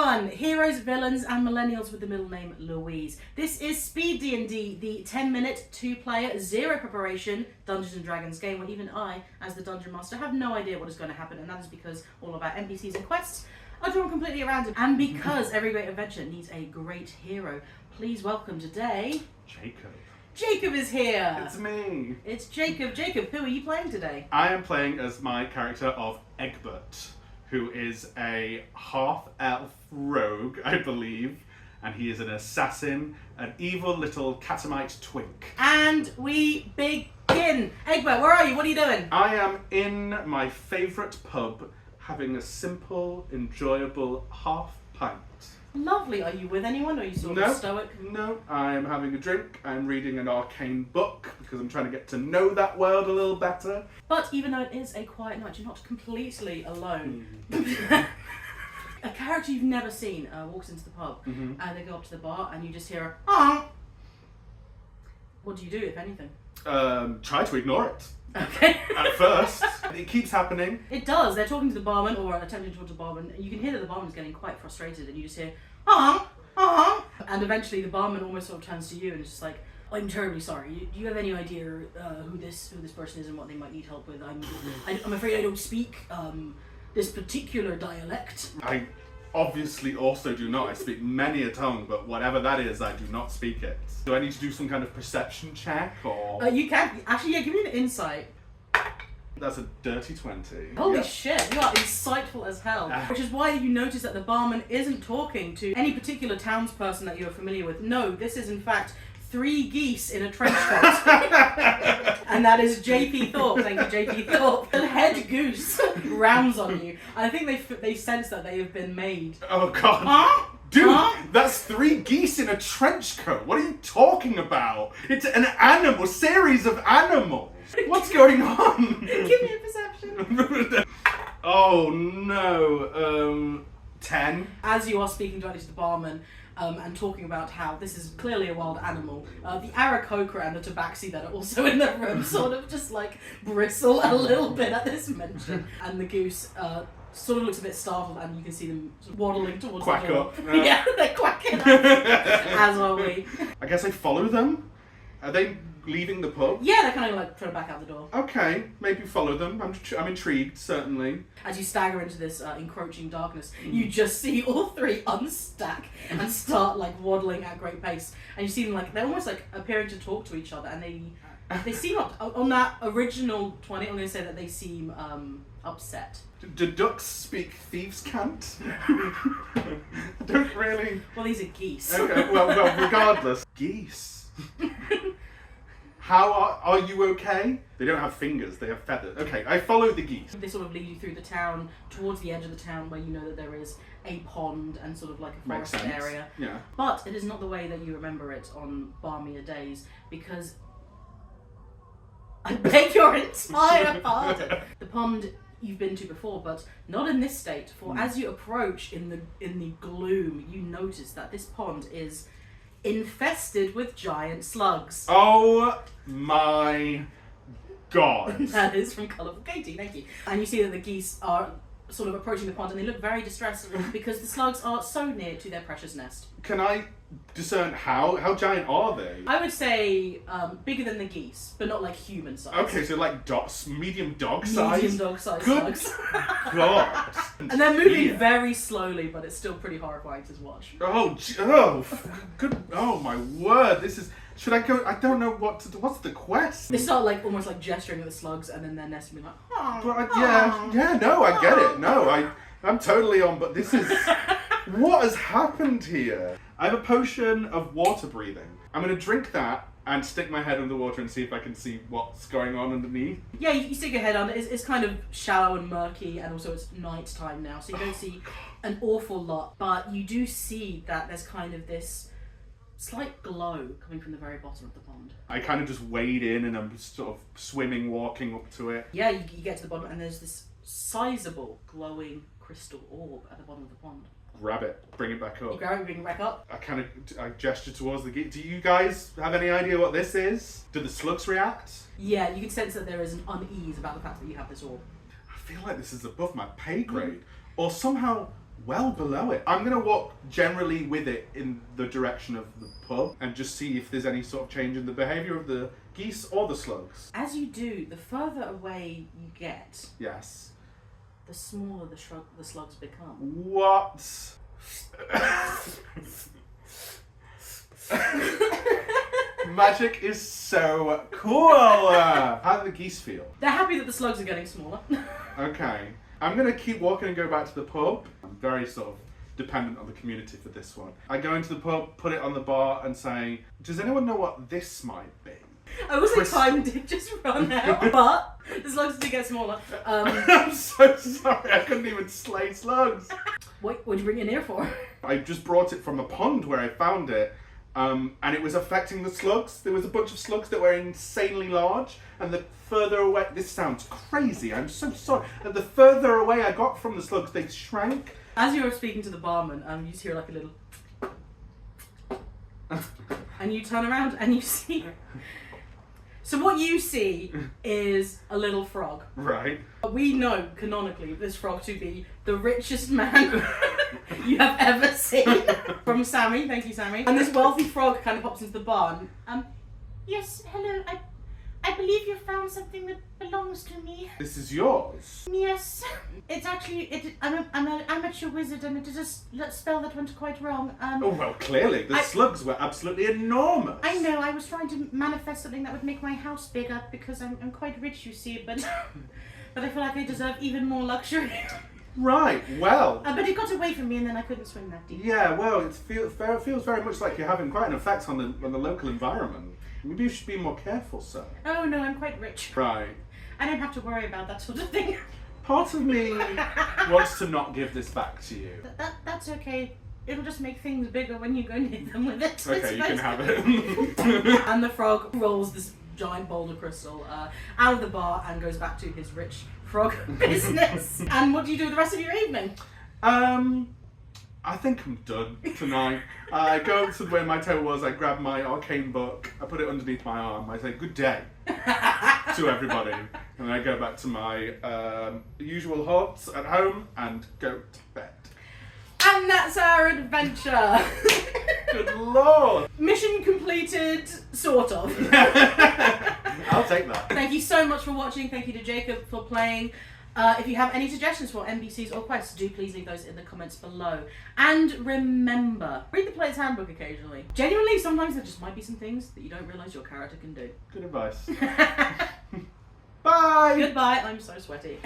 everyone! Heroes, villains, and millennials with the middle name Louise. This is Speed D&D, the 10-minute, 2-player, zero preparation Dungeons & Dragons game where even I, as the Dungeon Master, have no idea what is going to happen, and that is because all of our NPCs and quests are drawn completely around it. And because every great adventure needs a great hero, please welcome today... Jacob. Jacob is here! It's me! It's Jacob. Jacob, who are you playing today? I am playing as my character of Egbert, who is a half-elf rogue, I believe, and he is an assassin, an evil little catamite twink. And we begin! Egbert, where are you? What are you doing? I am in my favourite pub, having a simple, enjoyable half pint. Lovely. Are you with anyone, or are you sort of stoic? No, I'm having a drink, I'm reading an arcane book, because I'm trying to get to know that world a little better. But even though it is a quiet night, you're not completely alone. A character you've never seen walks into the pub, and they go up to the bar, and you just hear a "ah." What do you do, if anything? Try to ignore it. Okay. At first. It keeps happening. It does. They're talking to the barman, or attempting to talk to the barman. You can hear that the barman's getting quite frustrated, and you just hear "ah, ah," and eventually the barman almost sort of turns to you and is just like, "I'm terribly sorry. Do you have any idea who this person is and what they might need help with? I'm afraid I don't speak this particular dialect." I obviously also do not. I speak many a tongue, but whatever that is, I do not speak it. Do I need to do some kind of perception check, or...? You can. Actually, yeah, give me an insight. That's a dirty 20. Holy Yep. shit, you are insightful as hell. Which is why you notice that the barman isn't talking to any particular townsperson that you're familiar with. No, this is in fact 3 geese in a trench coat. And that is JP Thorpe. Thank you, JP Thorpe. The head goose rounds on you. And I think they sense that they have been made. Oh god. Huh? Dude, Huh? that's 3 geese in a trench coat. What are you talking about? It's an animal, series of animals. What's going on? Give me a perception. Oh no. 10. As you are speaking directly to the barman, and talking about how this is clearly a wild animal, the Aarakocra and the Tabaxi that are also in the room sort of just like bristle a little bit at this mention. And the goose sort of looks a bit startled, and you can see them sort of waddling towards Quack the door. up. Yeah, they're quacking up, as are we. I guess I follow them. Are they leaving the pub? Yeah, they're kind of like trying to back out the door. Okay, maybe follow them. I'm intrigued, certainly. As you stagger into this encroaching darkness, you just see all 3 unstack and start like waddling at great pace. And you see them like, they're almost like appearing to talk to each other, and they seem, on that original 20, I'm going to say that they seem upset. Do ducks speak thieves' cant? I don't really... Well, these are geese. Okay, well, regardless. Geese. How are you okay? They don't have fingers, they have feathers. Okay, I follow the geese. They sort of lead you through the town, towards the edge of the town where you know that there is a pond and sort of like a Makes forested sense. area. Yeah. But it is not the way that you remember it on balmier days, because I beg your entire pardon. The pond you've been to before, but not in this state, for as you approach in the gloom, you notice that this pond is infested with giant slugs. Oh my god. That is from Colourful Katie, thank you. And you see that the geese are sort of approaching the pond, and they look very distressed because the slugs are so near to their precious nest. Can I discern how giant are they? I would say bigger than the geese, but not like human size. Okay, so like medium dog size? Medium dog size Good slugs. god. And they're moving Yeah. very slowly, but it's still pretty horrifying to watch. Good. Oh my word. This is. Should I go? I don't know what to do. What's the quest? They start like almost like gesturing at the slugs, and then their nest will be like, "Oh, But no, I get it. No, I'm totally on. But this is what has happened here. I have a potion of water breathing. I'm gonna drink that and stick my head under the water and see if I can see what's going on underneath. Yeah, you stick your head under. It's kind of shallow and murky, and also it's night time now, so you don't see an awful lot. But you do see that there's kind of this slight glow coming from the very bottom of the pond. I kind of just wade in and I'm sort of swimming, walking up to it. Yeah, you get to the bottom, and there's this sizable glowing crystal orb at the bottom of the pond. Grab it, bring it back You up. grab it, bring it back up. I gesture towards the geese. Do you guys have any idea what this is? Do the slugs react? Yeah, you can sense that there is an unease about the fact that you have this orb. I feel like this is above my pay grade. Or somehow well below it. I'm going to walk generally with it in the direction of the pub and just see if there's any sort of change in the behaviour of the geese or the slugs. As you do, the further away you get, Yes. the smaller the slugs become. What? Magic is so cool! How do the geese feel? They're happy that the slugs are getting smaller. Okay. I'm going to keep walking and go back to the pub. I'm very sort of dependent on the community for this one. I go into the pub, put it on the bar and say, does anyone know what this might be? I was like, time did just run out, but the slugs did get smaller. I'm so sorry, I couldn't even slay slugs. What'd you bring it in here for? I just brought it from a pond where I found it. And it was affecting the slugs. There was a bunch of slugs that were insanely large, and the further away, this sounds crazy, I'm so sorry, and the further away I got from the slugs, they shrank. As you were speaking to the barman, you just hear like a little and you turn around and you see. So what you see is a little frog. Right. We know, canonically, this frog to be the richest man you have ever seen. From Sammy, thank you, Sammy. And this wealthy frog kind of pops into the bar. Yes, hello, I believe you found something that belongs to me. This is yours? Yes. It's actually, I'm an amateur wizard and it is a spell that went quite wrong. Oh, well, clearly. The slugs were absolutely enormous. I know, I was trying to manifest something that would make my house bigger because I'm quite rich, you see, but I feel like I deserve even more luxury. Right, well. But it got away from me and then I couldn't swim that deep. Yeah, well, it feels very much like you're having quite an effect on the local environment. Maybe you should be more careful, sir. Oh no, I'm quite rich. Right. I don't have to worry about that sort of thing. Part of me wants to not give this back to you. That's okay. It'll just make things bigger when you go near them with it. Okay, you can have it. And the frog rolls this giant boulder crystal out of the bar and goes back to his rich frog business. And what do you do with the rest of your evening? I think I'm done tonight. I go up to where my table was, I grab my arcane book, I put it underneath my arm, I say good day to everybody, and then I go back to my usual haunts at home and go to bed. And that's our adventure. Good lord! Mission completed, sort of. I'll take that. Thank you so much for watching. Thank you to Jacob for playing. If you have any suggestions for NPCs or quests, do please leave those in the comments below. And remember, read the player's handbook occasionally. Genuinely, sometimes there just might be some things that you don't realise your character can do. Good advice. Bye! Goodbye, I'm so sweaty.